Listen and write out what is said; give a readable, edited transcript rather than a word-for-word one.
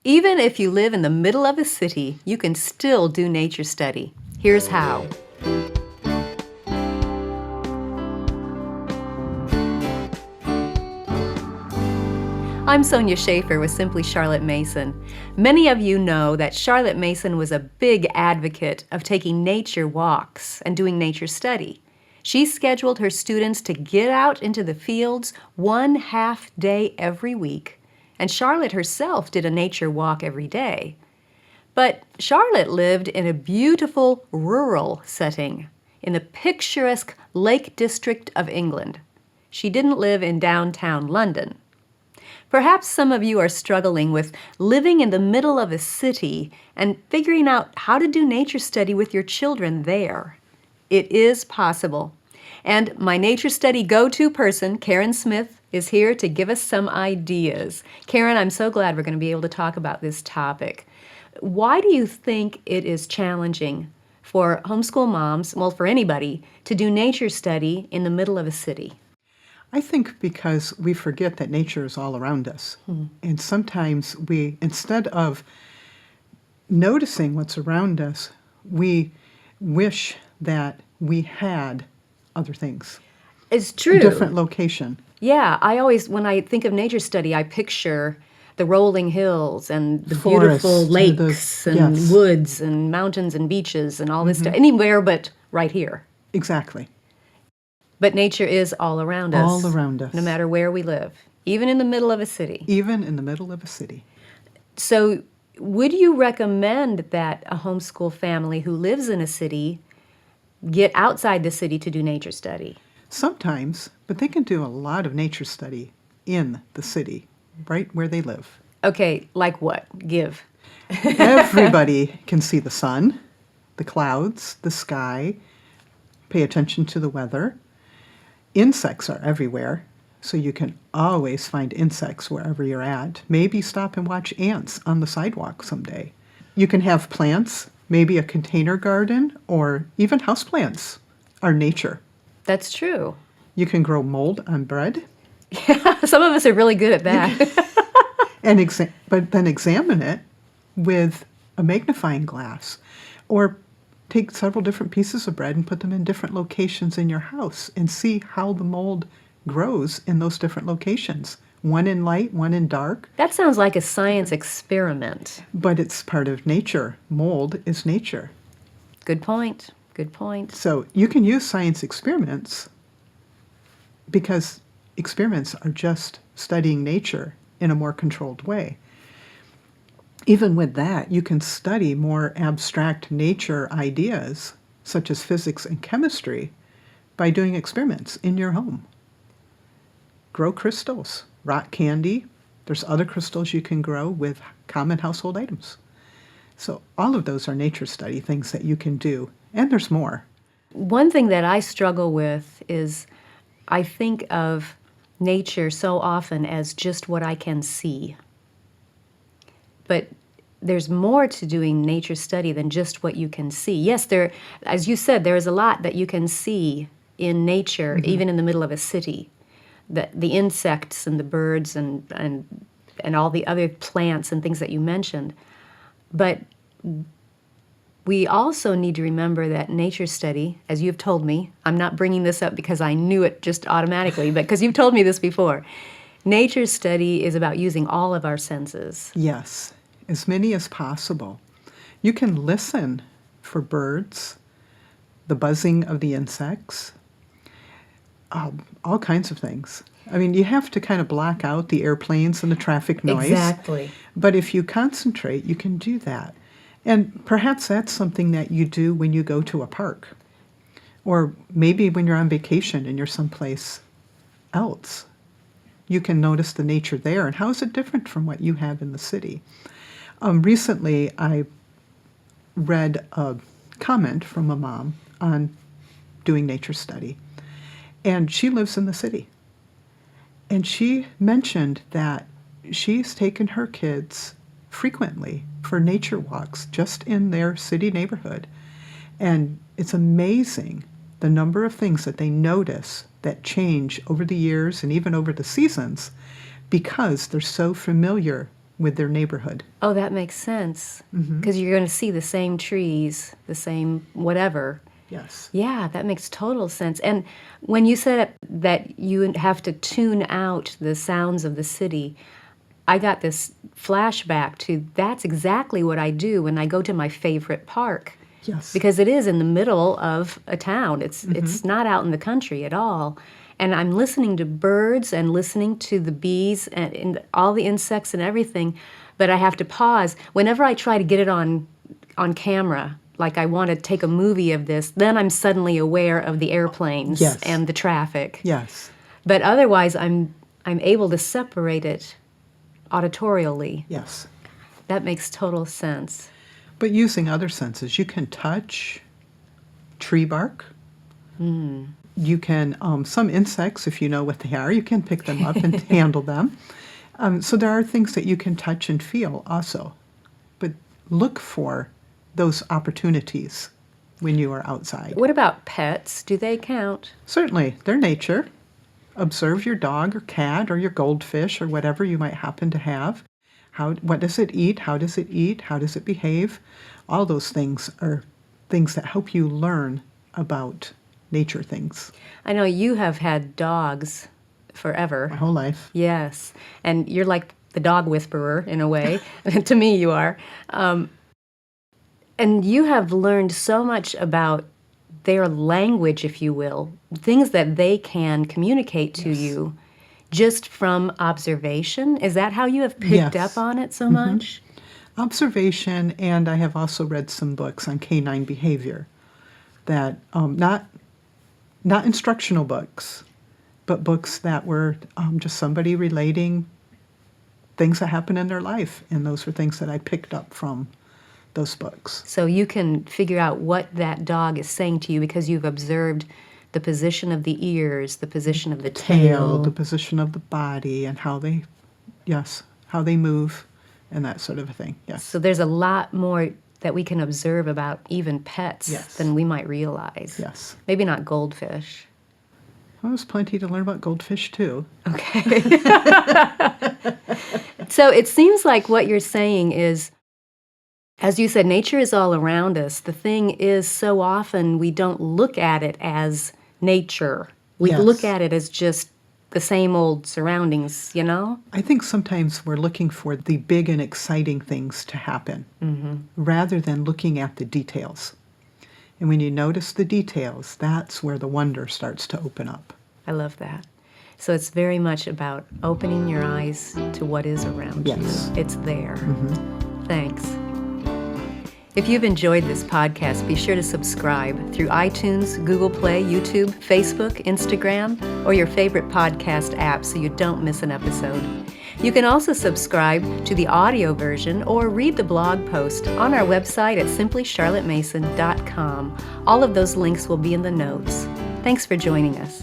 Even if you live in the middle of a city, you can still do nature study. Here's how. I'm Sonya Schaefer with Simply Charlotte Mason. Many of you know that Charlotte Mason was a big advocate of taking nature walks and doing nature study. She scheduled her students to get out into the fields 1/2 day every week, and Charlotte herself did a nature walk every day. But Charlotte lived in a beautiful rural setting in the picturesque Lake District of England. She didn't live in downtown London. Perhaps some of you are struggling with living in the middle of a city and figuring out how to do nature study with your children there. It is possible. And my nature study go-to person, Karen Smith, is here to give us some ideas. Karen, I'm so glad we're going to be able to talk about this topic. Why do you think it is challenging for homeschool moms, well, for anybody, to do nature study in the middle of a city? I think because we forget that nature is all around us. And sometimes we, instead of noticing what's around us, we wish that we had other things. It's true. A different location. Yeah, when I think of nature study, I picture the rolling hills and the Forests, beautiful lakes and yes. woods and mountains and beaches and all this stuff. Anywhere but right here. Exactly. But nature is all around us. All around us. No matter where we live, even in the middle of a city. Even in the middle of a city. So would you recommend that a homeschool family who lives in a city get outside the city to do nature study? Sometimes, but they can do a lot of nature study in the city, right where they live. Okay, like what? Give. Everybody can see the sun, the clouds, the sky, pay attention to the weather. Insects are everywhere, so you can always find insects wherever you're at. Maybe stop and watch ants on the sidewalk someday. You can have plants, maybe a container garden, or even houseplants are nature. That's true. You can grow mold on bread. Yeah, some of us are really good at that. But then examine it with a magnifying glass, or take several different pieces of bread and put them in different locations in your house and see how the mold grows in those different locations. One in light, one in dark. That sounds like a science experiment. But it's part of nature. Mold is nature. Good point. Good point. So you can use science experiments because experiments are just studying nature in a more controlled way. Even with that, you can study more abstract nature ideas, such as physics and chemistry, by doing experiments in your home. Grow crystals, rock candy. There's other crystals you can grow with common household items. So all of those are nature study things that you can do, and there's more. One thing that I struggle with is I think of nature so often as just what I can see. But there's more to doing nature study than just what you can see. Yes, as you said, there is a lot that you can see in nature, even in the middle of a city. The insects and the birds and all the other plants and things that you mentioned. But we also need to remember that nature study, as you've told me, I'm not bringing this up because I knew it just automatically, but because you've told me this before, nature study is about using all of our senses. Yes, as many as possible. You can listen for birds, the buzzing of the insects, all kinds of things. I mean, you have to kind of block out the airplanes and the traffic noise. Exactly. But if you concentrate, you can do that. And perhaps that's something that you do when you go to a park. Or maybe when you're on vacation and you're someplace else. You can notice the nature there, and how is it different from what you have in the city? Recently, I read a comment from a mom on doing nature study, and she lives in the city. And she mentioned that she's taken her kids frequently for nature walks just in their city neighborhood. And it's amazing the number of things that they notice that change over the years and even over the seasons because they're so familiar with their neighborhood. Oh, that makes sense. Because you're going to see the same trees, the same whatever. Yes. Yeah, that makes total sense. And when you said that you have to tune out the sounds of the city, I got this flashback to that's exactly what I do when I go to my favorite park. Yes. Because it is in the middle of a town. It's not out in the country at all. And I'm listening to birds and listening to the bees and all the insects and everything, but I have to pause. Whenever I try to get it on camera, like I want to take a movie of this, then I'm suddenly aware of the airplanes Yes. and the traffic. Yes. But otherwise, I'm able to separate it auditorially. Yes. That makes total sense. But using other senses, you can touch tree bark. You can, some insects, if you know what they are, you can pick them up and handle them. So there are things that you can touch and feel also. But look for those opportunities when you are outside. What about pets? Do they count? Certainly, they're nature. Observe your dog or cat or your goldfish or whatever you might happen to have. What does it eat? How does it eat? How does it behave? All those things are things that help you learn about nature things. I know you have had dogs forever. My whole life. Yes, and you're like the dog whisperer in a way. To me, you are. And you have learned so much about their language, if you will, things that they can communicate to you just from observation. Is that how you have picked up on it so much? Observation, and I have also read some books on canine behavior that, not instructional books, but books that were just somebody relating things that happen in their life. And those were things that I picked up from those books. So you can figure out what that dog is saying to you because you've observed the position of the ears, the position of the tail. The position of the body, and how they move, and that sort of a thing. Yes. So there's a lot more that we can observe about even pets Yes. than we might realize. Yes. Maybe not goldfish. Well, there's plenty to learn about goldfish, too. Okay. So it seems like what you're saying is, as you said, nature is all around us. The thing is, so often we don't look at it as nature. We Yes. look at it as just the same old surroundings, you know? I think sometimes we're looking for the big and exciting things to happen rather than looking at the details. And when you notice the details, that's where the wonder starts to open up. I love that. So it's very much about opening your eyes to what is around Yes. you. It's there. Thanks. If you've enjoyed this podcast, be sure to subscribe through iTunes, Google Play, YouTube, Facebook, Instagram, or your favorite podcast app so you don't miss an episode. You can also subscribe to the audio version or read the blog post on our website at simplycharlottemason.com. All of those links will be in the notes. Thanks for joining us.